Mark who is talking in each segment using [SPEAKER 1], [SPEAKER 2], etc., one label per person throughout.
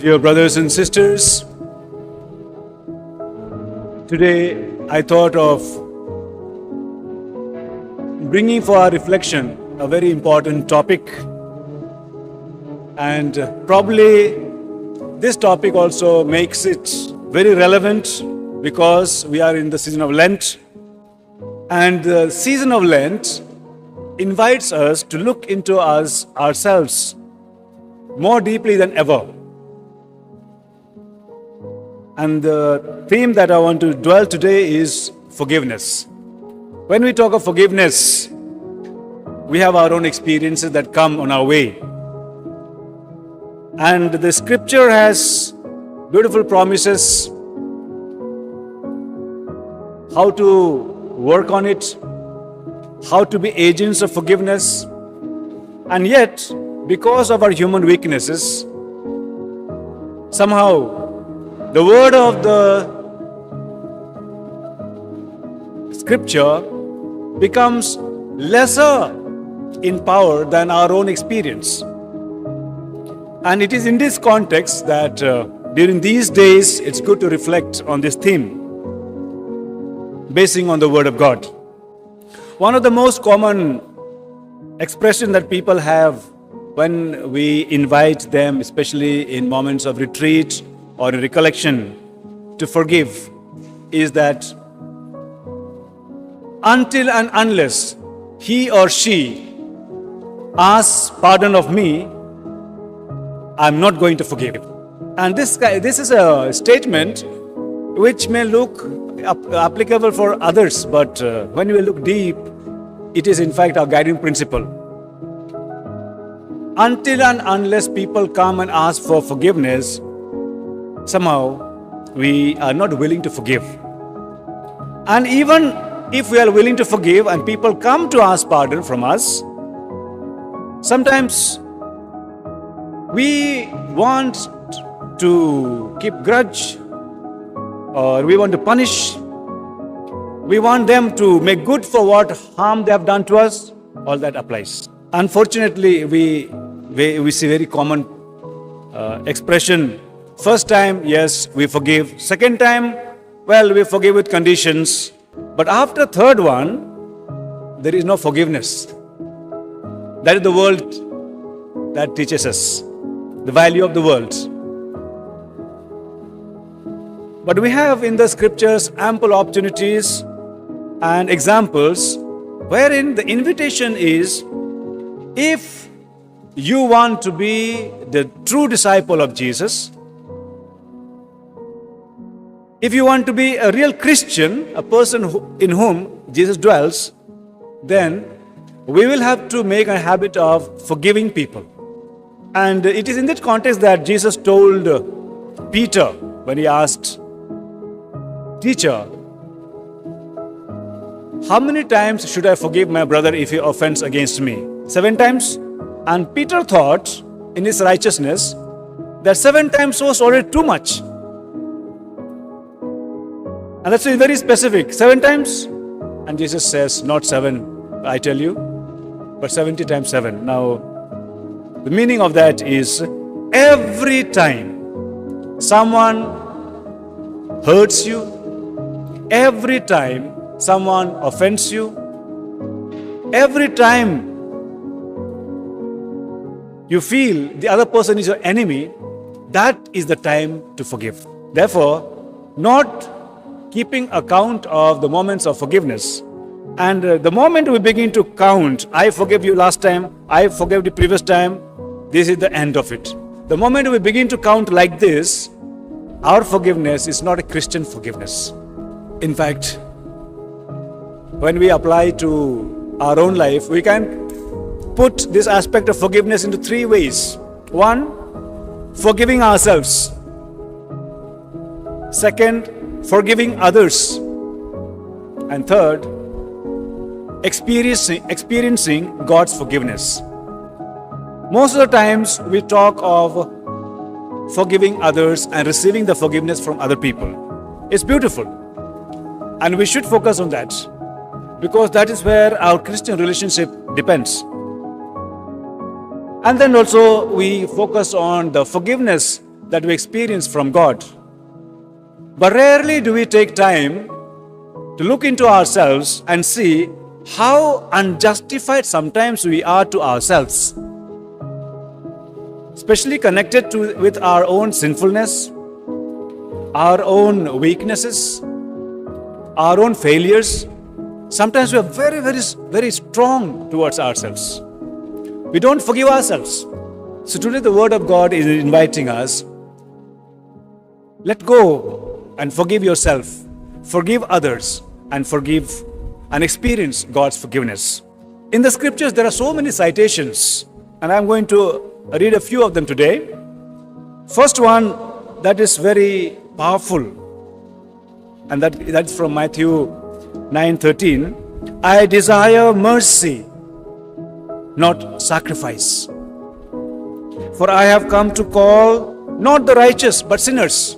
[SPEAKER 1] Dear brothers and sisters, today I thought of bringing for our reflection a very important topic, and probably this topic also makes it very relevant because we are in the season of Lent, and the season of Lent invites us to look into ourselves more deeply than ever. And the theme that I want to dwell today is forgiveness. When we talk of forgiveness, we have our own experiences that come on our way. And the scripture has beautiful promises how to work on it, how to be agents of forgiveness. And yet, because of our human weaknesses, somehow the word of the scripture becomes lesser in power than our own experience. And it is in this context that during these days it's good to reflect on this theme, basing on the word of God. One of the most common expressions that people have when we invite them, especially in moments of retreat or recollection, to forgive, is that until and unless he or she asks pardon of me, I'm not going to forgive. And this is a statement which may look applicable for others, but when we look deep, it is in fact our guiding principle. Until and unless people come and ask for forgiveness, somehow we are not willing to forgive. And even if we are willing to forgive and people come to ask pardon from us, sometimes we want to keep grudge, or we want to punish. We want them to make good for what harm they have done to us. All that applies. Unfortunately, we see very common expression. First time, yes, we forgive. Second time, well, we forgive with conditions. But after third one, there is no forgiveness. That is the world that teaches us the value of the world. But we have in the scriptures ample opportunities and examples wherein the invitation is, if you want to be the true disciple of Jesus, if you want to be a real Christian, a person in whom Jesus dwells, then we will have to make a habit of forgiving people. And it is in that context that Jesus told Peter when he asked, "Teacher, how many times should I forgive my brother if he offends against me? 7 times? And Peter thought in his righteousness that 7 times was already too much. And that's very specific. 7 times? And Jesus says, not 7, I tell you, but 70 times 7. Now, the meaning of that is, every time someone hurts you, every time someone offends you, every time you feel the other person is your enemy, that is the time to forgive. Therefore, not keeping account of the moments of forgiveness. And the moment we begin to count, I forgave you last time, I forgave the previous time, this is the end of it. The moment we begin to count like this, our forgiveness is not a Christian forgiveness. In fact, when we apply to our own life, we can put this aspect of forgiveness into 3 ways. 1, forgiving ourselves. Second, forgiving others. And third, experiencing God's forgiveness. Most of the times we talk of forgiving others and receiving the forgiveness from other people. It's beautiful. And we should focus on that, because that is where our Christian relationship depends. And then also we focus on the forgiveness that we experience from God. But rarely do we take time to look into ourselves and see how unjustified sometimes we are to ourselves, especially connected with our own sinfulness, our own weaknesses, our own failures. Sometimes we are very, very, very strong towards ourselves. We don't forgive ourselves. So today the Word of God is inviting us, let go and forgive yourself, forgive others, and forgive and experience God's forgiveness. In the scriptures, there are so many citations, and I'm going to read a few of them today. First one that is very powerful, and that's from Matthew 9:13. I desire mercy, not sacrifice. For I have come to call not the righteous, but sinners.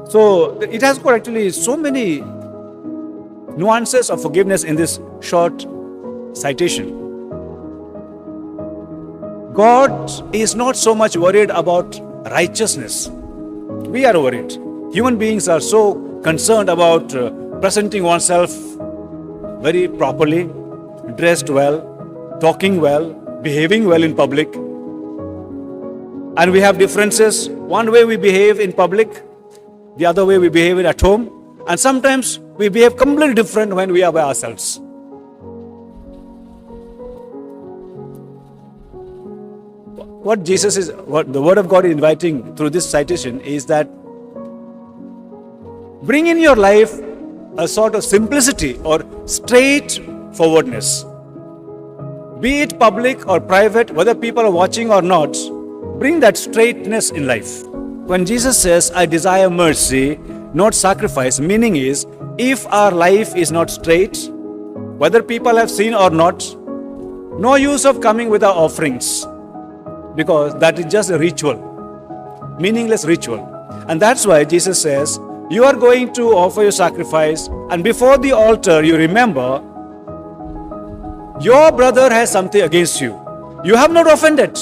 [SPEAKER 1] So it has got actually so many nuances of forgiveness in this short citation. God is not so much worried about righteousness. We are worried. Human beings are so concerned about presenting oneself very properly, dressed well, talking well, behaving well in public. And we have differences. One way we behave in public, the other way we behave at home. And sometimes we behave completely different when we are by ourselves. What the Word of God is inviting through this citation is that bring in your life a sort of simplicity or straightforwardness. Be it public or private, whether people are watching or not, bring that straightness in life. When Jesus says, I desire mercy, not sacrifice, meaning is, if our life is not straight, whether people have seen or not, no use of coming with our offerings, because that is just a ritual, meaningless ritual. And that's why Jesus says, you are going to offer your sacrifice, and before the altar you remember, your brother has something against you. You have not offended.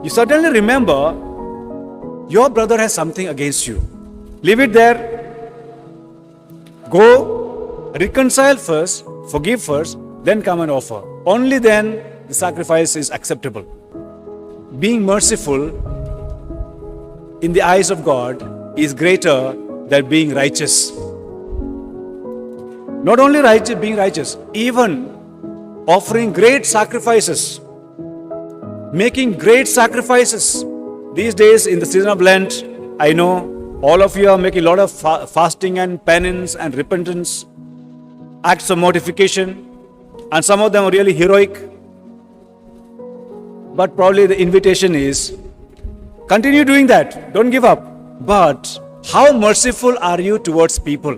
[SPEAKER 1] You suddenly remember, your brother has something against you. Leave it there. Go, reconcile first, forgive first, then come and offer. Only then the sacrifice is acceptable. Being merciful in the eyes of God is greater than being righteous. Not only being righteous, even offering great sacrifices, making great sacrifices. These days in the season of Lent, I know all of you are making a lot of fasting and penance and repentance, acts of mortification, and some of them are really heroic. But probably the invitation is, continue doing that, don't give up. But how merciful are you towards people?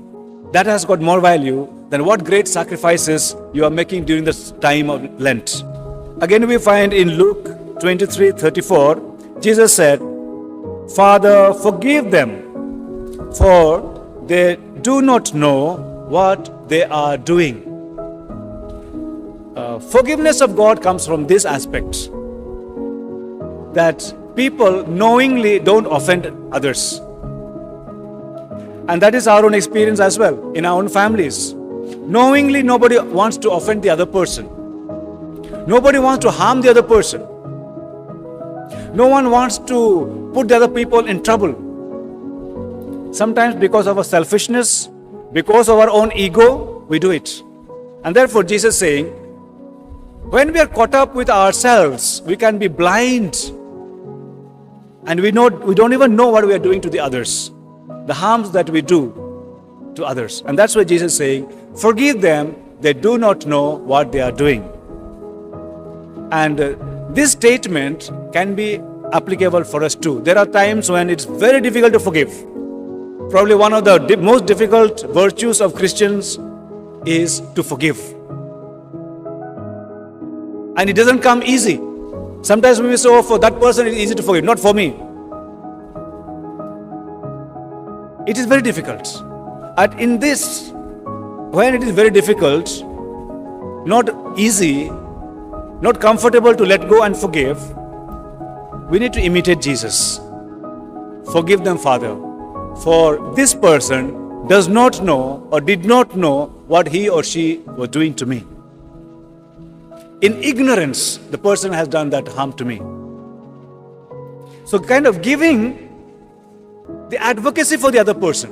[SPEAKER 1] That has got more value than what great sacrifices you are making during this time of Lent. Again, we find in Luke 23:34, Jesus said, Father, forgive them, for they do not know what they are doing. Forgiveness of God comes from this aspect, that people knowingly don't offend others. And that is our own experience as well, in our own families. Knowingly, nobody wants to offend the other person. Nobody wants to harm the other person. No one wants to put the other people in trouble. Sometimes because of our selfishness, because of our own ego, we do it. And therefore Jesus is saying, when we are caught up with ourselves, we can be blind. And we don't even know what we are doing to the others, the harms that we do to others. And that's why Jesus is saying, forgive them, they do not know what they are doing. And this statement can be applicable for us too. There are times when it's very difficult to forgive. Probably one of the most difficult virtues of Christians is to forgive. And it doesn't come easy. Sometimes we say, oh, for that person it is easy to forgive, not for me. It is very difficult. And in this, when it is very difficult, not easy, not comfortable to let go and forgive, we need to imitate Jesus. Forgive them, Father, for this person does not know or did not know what he or she was doing to me. In ignorance, the person has done that harm to me. So kind of giving the advocacy for the other person,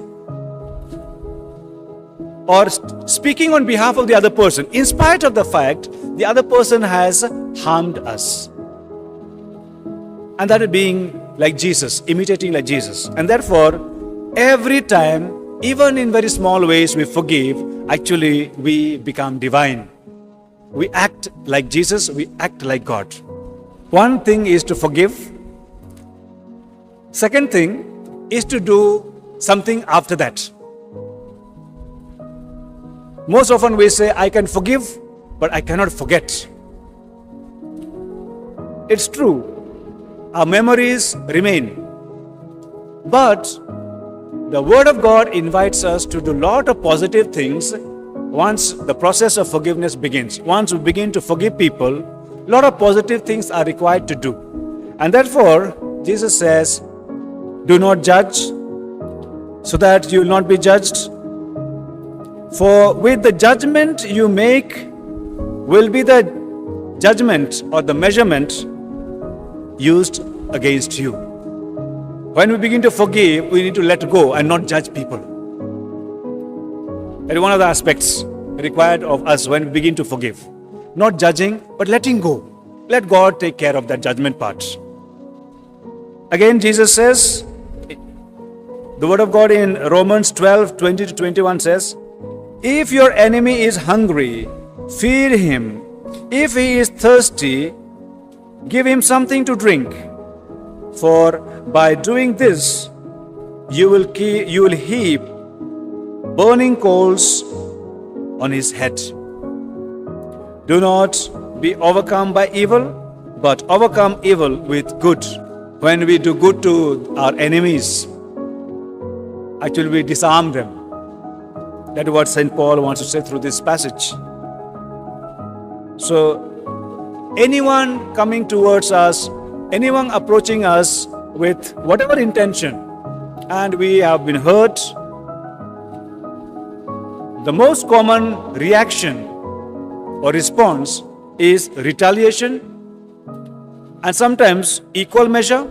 [SPEAKER 1] or speaking on behalf of the other person, in spite of the fact the other person has harmed us. And that is being like Jesus, imitating like Jesus. And therefore, every time, even in very small ways we forgive, actually we become divine. We act like Jesus, we act like God. One thing is to forgive. Second thing is to do something after that. Most often we say, I can forgive, but I cannot forget. It's true. Our memories remain. But the Word of God invites us to do a lot of positive things once the process of forgiveness begins. Once we begin to forgive people, a lot of positive things are required to do. And therefore, Jesus says, do not judge, so that you will not be judged. For with the judgment you make will be the judgment or the measurement used against you. When we begin to forgive, we need to let go and not judge people. That is one of the aspects required of us when we begin to forgive. Not judging, but letting go. Let God take care of that judgment part. Again, Jesus says, the Word of God in Romans 12, 20 to 21 says, if your enemy is hungry, feed him. If he is thirsty, give him something to drink. For by doing this, you will heap burning coals on his head. Do not be overcome by evil, but overcome evil with good. When we do good to our enemies, actually we disarm them. That is what St. Paul wants to say through this passage. So, anyone coming towards us, anyone approaching us with whatever intention, and we have been hurt, the most common reaction or response is retaliation, and sometimes equal measure,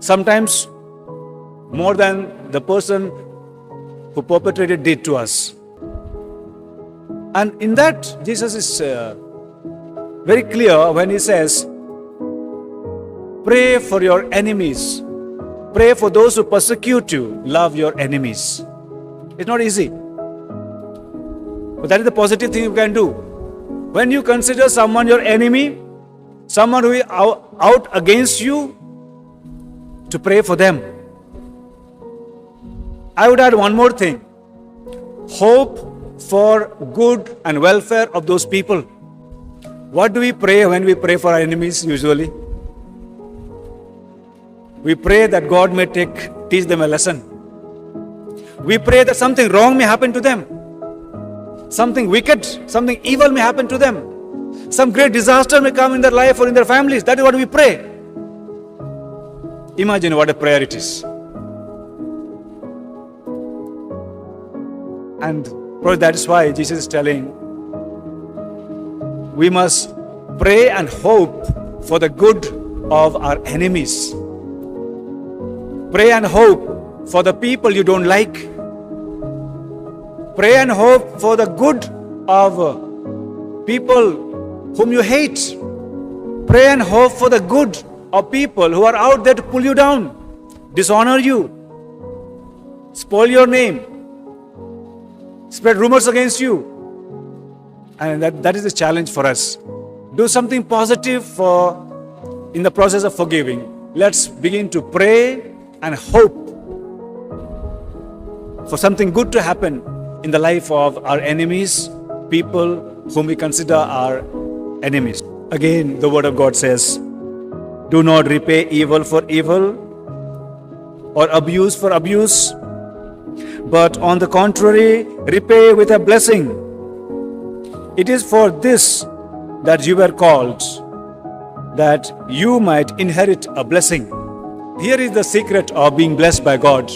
[SPEAKER 1] sometimes more than the person who perpetrated did to us. And in that, Jesus is very clear when he says, pray for your enemies. Pray for those who persecute you. Love your enemies. It's not easy. But that is the positive thing you can do. When you consider someone your enemy, someone who is out against you, to pray for them. I would add one more thing. Hope for good and welfare of those people. What do we pray when we pray for our enemies usually? We pray that God may teach them a lesson. We pray that something wrong may happen to them. Something wicked, something evil may happen to them. Some great disaster may come in their life or in their families. That is what we pray. Imagine what a prayer it is. And probably that is why Jesus is telling, we must pray and hope for the good of our enemies. Pray and hope for the people you don't like. Pray and hope for the good of people whom you hate. Pray and hope for the good of people who are out there to pull you down, dishonor you, spoil your name, spread rumors against you. And that is the challenge for us. Do something positive in the process of forgiving. Let's begin to pray and hope for something good to happen in the life of our enemies, people whom we consider our enemies. Again, the Word of God says, do not repay evil for evil or abuse for abuse, but on the contrary, repay with a blessing. It is for this that you were called, that you might inherit a blessing. Here is the secret of being blessed by God.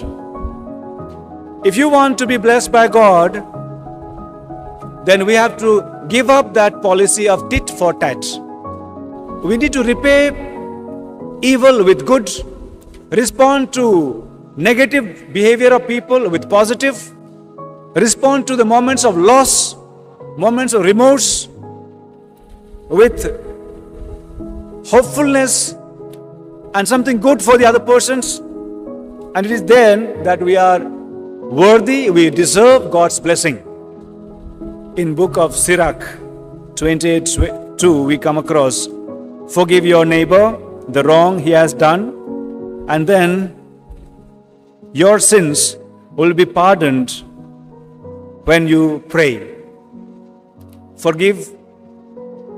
[SPEAKER 1] If you want to be blessed by God, then we have to give up that policy of tit for tat. We need to repay evil with good, respond to negative behavior of people with positive, respond to the moments of loss, moments of remorse with hopefulness and something good for the other persons. And it is then that we are worthy, we deserve God's blessing. In book of Sirach 28:2 we come across, forgive your neighbor the wrong he has done, and then your sins will be pardoned when you pray. Forgive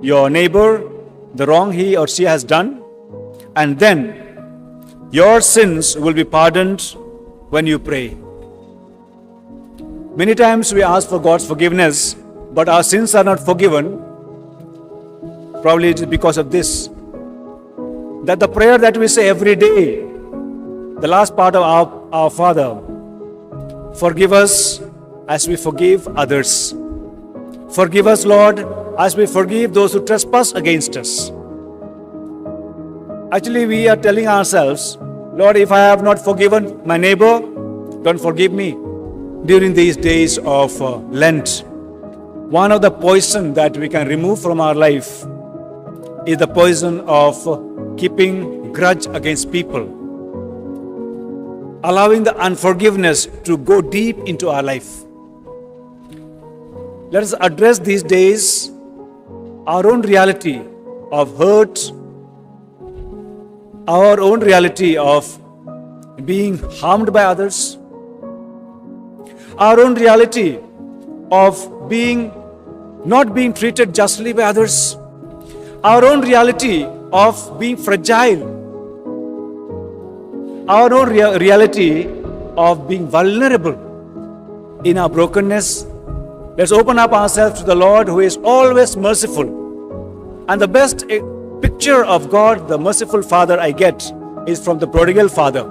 [SPEAKER 1] your neighbor the wrong he or she has done, and then your sins will be pardoned when you pray. Many times we ask for God's forgiveness, but our sins are not forgiven. Probably it is because of this, that the prayer that we say every day, the last part of our Father, forgive us as we forgive others. Forgive us, Lord, as we forgive those who trespass against us. Actually, we are telling ourselves, Lord, if I have not forgiven my neighbor, don't forgive me. During these days of Lent, one of the poison that we can remove from our life is the poison of keeping grudge against people, allowing the unforgiveness to go deep into our life. Let us address these days our own reality of hurt, our own reality of being harmed by others, our own reality of not being treated justly by others, our own reality of being fragile, our own reality of being vulnerable in our brokenness. Let's open up ourselves to the Lord, who is always merciful. And the best picture of God, the merciful Father, I get is from the prodigal father.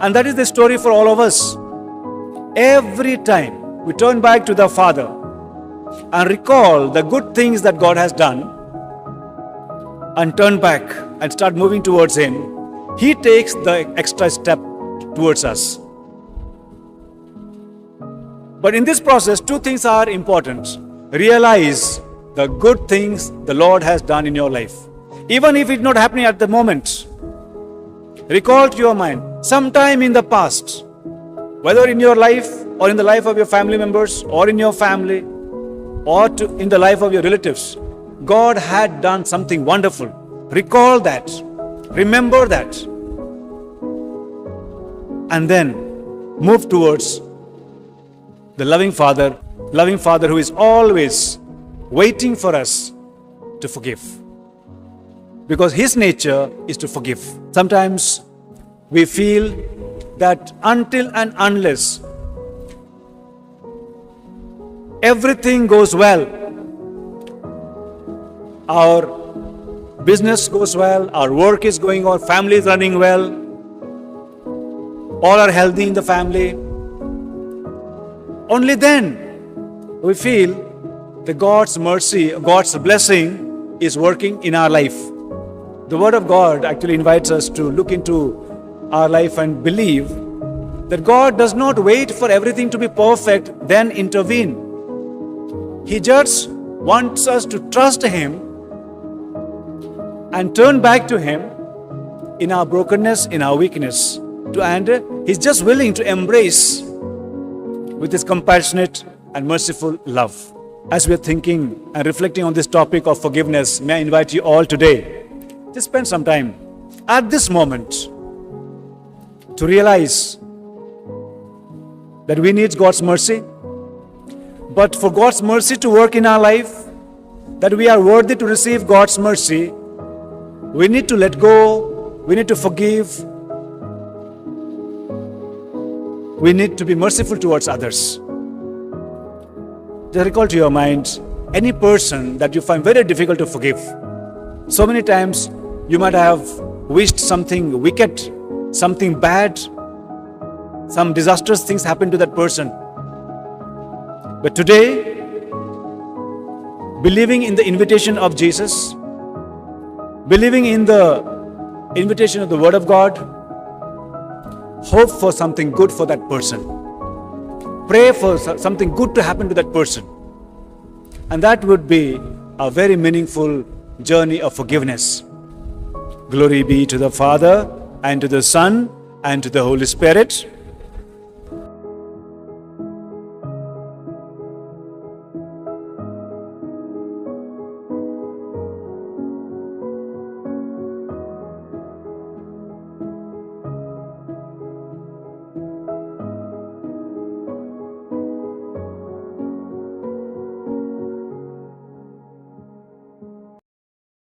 [SPEAKER 1] And that is the story for all of us. Every time we turn back to the Father and recall the good things that God has done and turn back and start moving towards Him, He takes the extra step towards us. But in this process, two things are important. Realize the good things the Lord has done in your life. Even if it's not happening at the moment, recall to your mind, sometime in the past, whether in your life or in the life of your family members or in your family or in the life of your relatives, God had done something wonderful. Recall that. Remember that. And then move towards the loving Father who is always waiting for us to forgive. Because His nature is to forgive. Sometimes we feel that until and unless everything goes well, our business goes well, our work is going on, family is running well, all are healthy in the family, only then we feel that God's mercy, God's blessing is working in our life. The Word of God actually invites us to look into our life and believe that God does not wait for everything to be perfect, then intervene. He just wants us to trust Him and turn back to Him in our brokenness, in our weakness. And He's just willing to embrace with His compassionate and merciful love. As we're thinking and reflecting on this topic of forgiveness, may I invite you all today to spend some time at this moment to realize that we need God's mercy. But for God's mercy to work in our life, that we are worthy to receive God's mercy, we need to let go, we need to forgive, we need to be merciful towards others. Just recall to your mind any person that you find very difficult to forgive. So many times you might have wished something wicked, something bad, some disastrous things happen to that person. But today, believing in the invitation of Jesus, believing in the invitation of the Word of God, hope for something good for that person. Pray for something good to happen to that person. And that would be a very meaningful journey of forgiveness. Glory be to the Father, and to the Son, and to the Holy Spirit.